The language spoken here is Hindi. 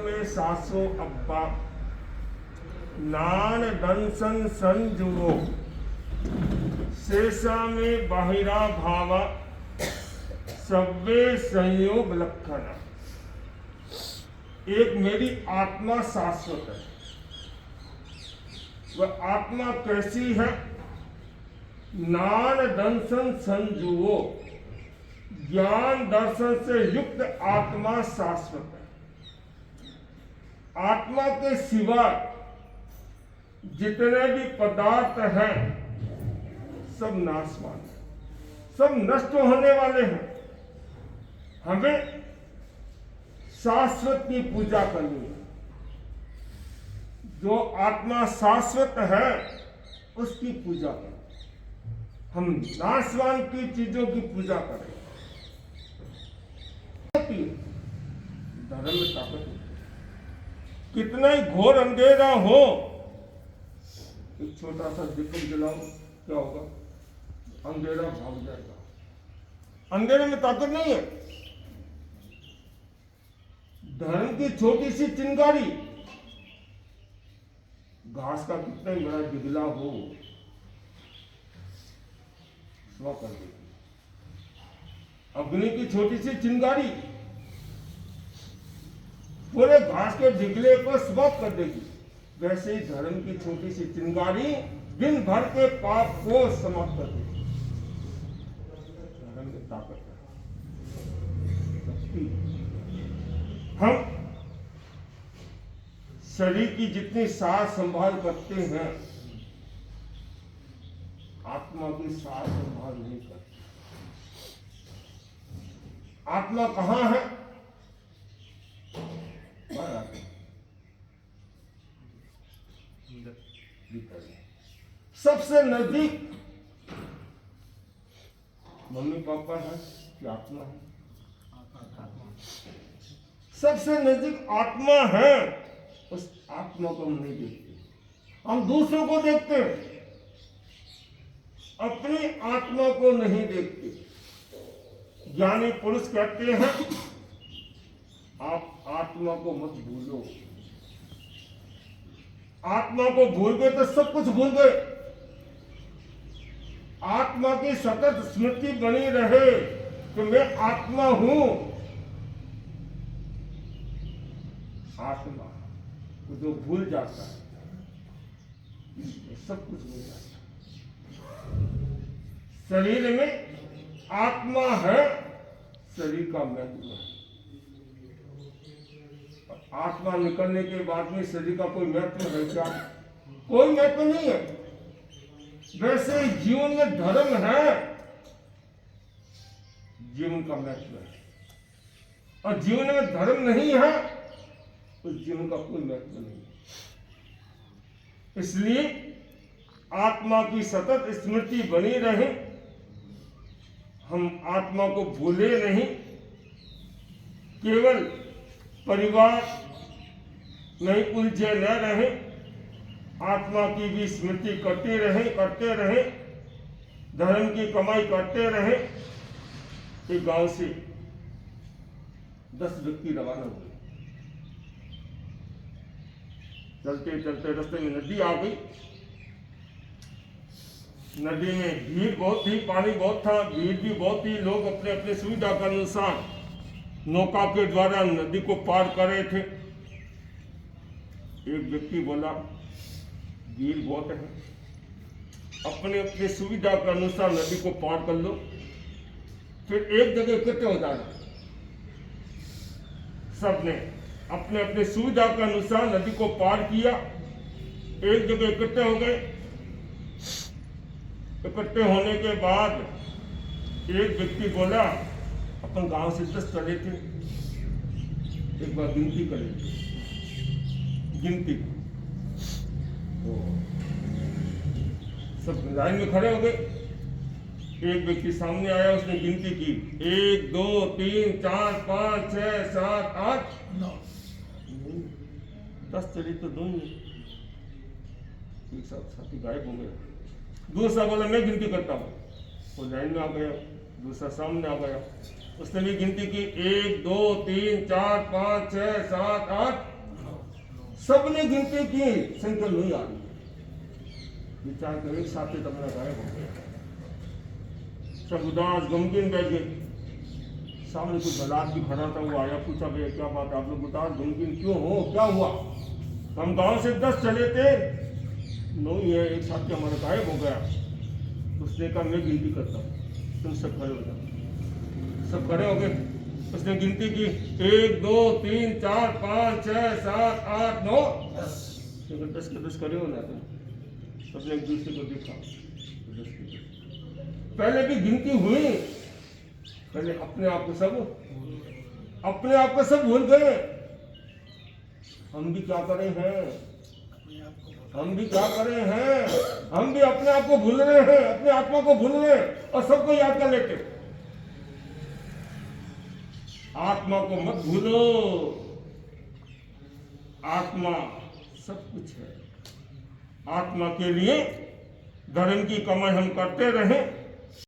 में सासो अब्बा नान दंसन संजुओ शेषा में बाहिरा भावा सव्वे संयोग लक्षण। एक मेरी आत्मा शाश्वत है। वह आत्मा कैसी है? नान दंसन संजुओ, ज्ञान दर्शन से युक्त आत्मा शाश्वत है। आत्मा के सिवा जितने भी पदार्थ हैं सब नाशवान है, सब नष्ट होने वाले हैं। हमें शाश्वत की पूजा करनी है। जो आत्मा शाश्वत है उसकी पूजा करें। हम नाशवान की चीजों की पूजा करें। धर्म में ताकत होती है। कितना ही घोर अंधेरा हो, एक छोटा सा दीपक जलाओ, क्या होगा? अंधेरा भाग जाएगा। अंधेरे में ताकत नहीं है। धर्म की छोटी सी चिंगारी घास का कितना ही बड़ा दिगला हो, स्व कर देगी। अग्नि की छोटी सी चिंगारी पूरे घास के ढिगले को समाप्त कर देगी। वैसे ही धर्म की छोटी सी चिंगारी दिन भर के पाप को समाप्त कर देगी। धर्म में ताकत है। हम शरीर की जितनी सार संभाल करते हैं, आत्मा की सार संभाल नहीं करते। आत्मा कहां है? सबसे नजदीक मम्मी पापा है कि आत्मा है? सबसे नजदीक आत्मा है। उस आत्मा को हम नहीं देखते। हम दूसरों को देखते हैं, अपनी आत्मा को नहीं देखते। ज्ञानी पुरुष कहते हैं आप आत्मा को मत भूलो। आत्मा को भूल गए तो सब कुछ भूल गए। आत्मा की सतत स्मृति बनी रहे कि मैं आत्मा हूं। आत्मा को जो भूल जाता है सब कुछ भूल जाता है। शरीर में आत्मा है, शरीर का महत्व है। आत्मा निकलने के बाद में शरीर का कोई महत्व है क्या? कोई महत्व नहीं है। वैसे जीवन में धर्म है, जीवन का महत्व है। और जीवन में धर्म नहीं है, उस जीवन का कोई महत्व नहीं है। इसलिए आत्मा की सतत स्मृति बनी रहे, हम आत्मा को भूले नहीं। केवल परिवार नहीं उलझे न रहे, आत्मा की भी स्मृति करते रहे, धर्म की कमाई करते रहे। एक गांव से 10 व्यक्ति रवाना हुए। चलते चलते रास्ते में नदी आ गई। नदी में भीड़ बहुत थी, पानी बहुत था, भीड़ भी बहुत थी। लोग अपने अपने सुविधा के अनुसार नौका के द्वारा नदी को पार कर रहे थे। एक व्यक्ति बोला भीड़ बहुत है, अपने अपने सुविधा के अनुसार नदी को पार कर लो, फिर एक जगह इकट्ठे हो जाना। सबने अपने अपने सुविधा के अनुसार नदी को पार किया, एक जगह इकट्ठे हो गए। इकट्ठे होने के बाद एक व्यक्ति बोला अपन गांव से 10 चले थे, एक बार गिनती करें। गिनती तो सब लाइन में खड़े हो गए। एक व्यक्ति सामने आया, उसने गिनती की 1 2 3 4 5 6 7 8 9 10 चली तो 2 ही। एक साथी गायब हो गया। दूसरा बोला मैं गिनती करता हूँ। वो लाइन में आ गया, दूसरा सामने आ गया, उसने भी गिनती की 1 2 3 4 5 6 7 8 सबने गिनती की, संख्या नहीं आ रही। विचार कर एक साथ ही तबला गायब हो गया। सब उदास गमगीन बैठे। सामने कोई बलात् भी खड़ा था, वो आया, पूछा भैया क्या बात, आप लोग उदास गमगीन क्यों हो, क्या हुआ? हम गांव से 10 चले थे, नहीं है, एक साथ हमारा गायब हो गया। उसने कहा मैं गिनती करता हूँ, तुम सब खड़े हो जाओ। सब खड़े हो गए। उसने गिनती की, 1 2 3 4 5 6 7 8 9 10। 10 के 10 खड़े हो जाते। सबने एक दूसरे को देखा, 10 के 10। पहले भी गिनती हुई, पहले अपने आप को सब भूल गए। हम भी क्या करे हैं, हम भी अपने आप को भूल रहे हैं, अपने आत्मा को भूल रहे हैं और सबको याद कर लेते। आत्मा को मत भूलो, आत्मा सब कुछ है। आत्मा के लिए धर्म की कमाई हम करते रहें,